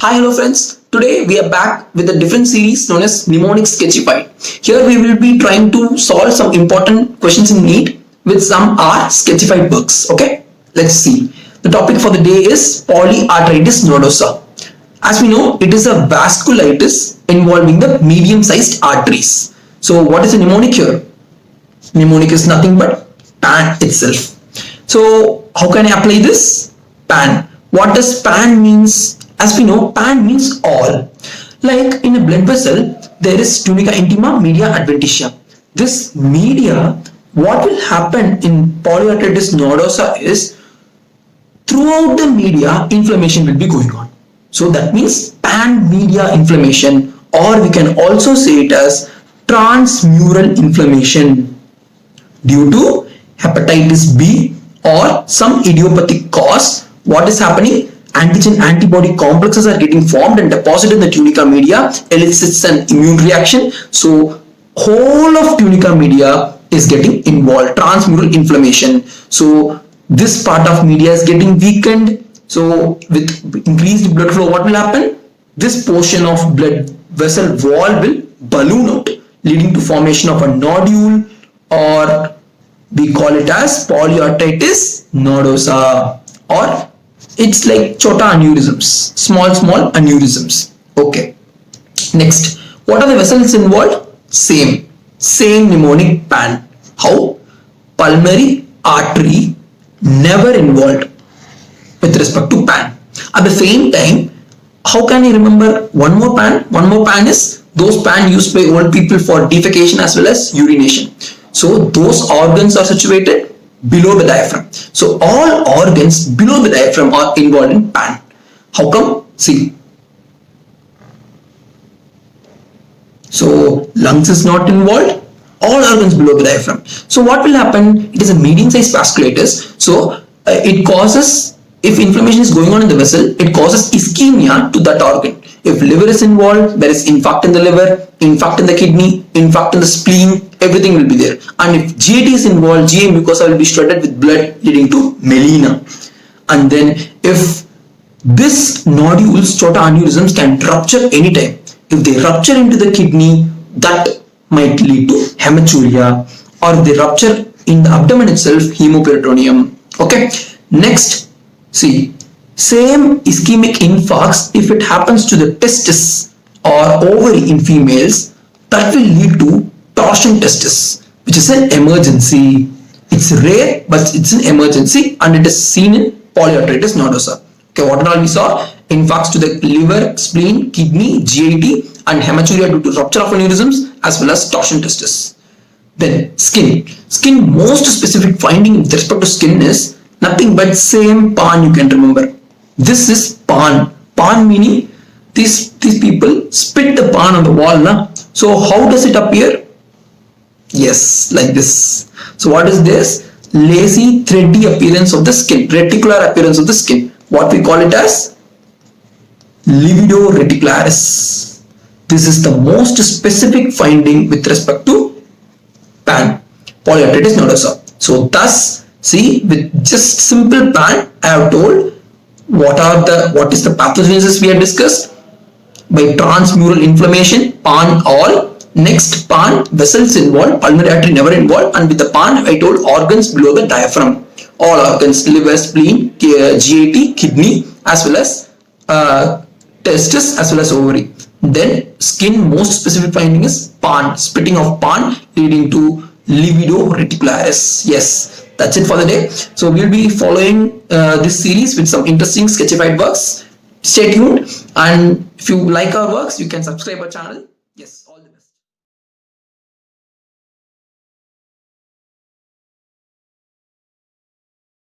Hi, hello friends. Today we are back with a different series known as Mnemonic Sketchified. Here we will be trying to solve some important questions in NEET with some R Sketchified books. Okay, let's see. The topic for the day is polyarteritis nodosa. As we know, it is a vasculitis involving the medium-sized arteries. So what is a mnemonic here? Mnemonic is nothing but PAN itself. So how can I apply this? PAN. What does PAN means? As we know, PAN means all. Like in a blood vessel, there is tunica intima, media adventitia. This media, what will happen in polyarteritis nodosa is throughout the media, inflammation will be going on. So that means PAN media inflammation, or we can also say it as transmural inflammation due to hepatitis B or some idiopathic cause. What is happening? Antigen antibody complexes are getting formed and deposited in the tunica media, elicits an immune reaction. So whole of tunica media is getting involved, transmural inflammation. So this part of media is getting weakened. So with increased blood flow, what will happen? This portion of blood vessel wall will balloon out, leading to formation of a nodule, or we call it as polyarteritis nodosa, or it's like chota aneurysms, small aneurysms. Okay. Next, what are the vessels involved? Same mnemonic PAN. How? Pulmonary artery never involved with respect to PAN. At the same time, how can you remember one more PAN? One more PAN is those PAN used by old people for defecation as well as urination. So those organs are situated below the diaphragm. So all organs below the diaphragm are involved in PAN. How come? See. So lungs is not involved. All organs below the diaphragm. So what will happen? It is a medium-sized vasculitis. So it causes, if inflammation is going on in the vessel, it causes ischemia to that organ. If liver is involved, there is infarct in the liver, infarct in the kidney, infarct in the spleen, everything will be there. And if GAT is involved, GA mucosa will be shredded with blood, leading to melena. And then if this nodules, chota aneurysms, can rupture anytime. If they rupture into the kidney, that might lead to hematuria, or if they rupture in the abdomen itself, hemoperitoneum. Okay. Next, see, same ischemic infarcts, if it happens to the testis or ovary in females, that will lead to torsion testis, which is an emergency. It's rare, but it's an emergency, and it is seen in polyarteritis nodosa. Okay, what all we saw? Infarcts to the liver, spleen, kidney, GAT, and hematuria due to rupture of aneurysms as well as torsion testis. Then skin. Skin, most specific finding with respect to skin is nothing but same PAN you can remember. This is PAN. PAN meaning these people spit the PAN on the wall. Na? So how does it appear? Yes, like this. So what is this? Lacy, thready appearance of the skin, reticular appearance of the skin. What we call it as livedo reticularis. This is the most specific finding with respect to PAN, polyarteritis nodosa. So thus, see, with just simple PAN, I have told what is the pathogenesis we have discussed. By transmural inflammation, PAN all. Next, PAN, vessels involved, pulmonary artery never involved, and with the PAN, I told organs below the diaphragm. All organs, liver, spleen, GAT, kidney, as well as testis, as well as ovary. Then skin, most specific finding is PAN, spitting of PAN leading to livedo reticularis. Yes, that's it for the day. So we'll be following this series with some interesting sketchified works. Stay tuned, and if you like our works, you can subscribe our channel. Yes, all the best.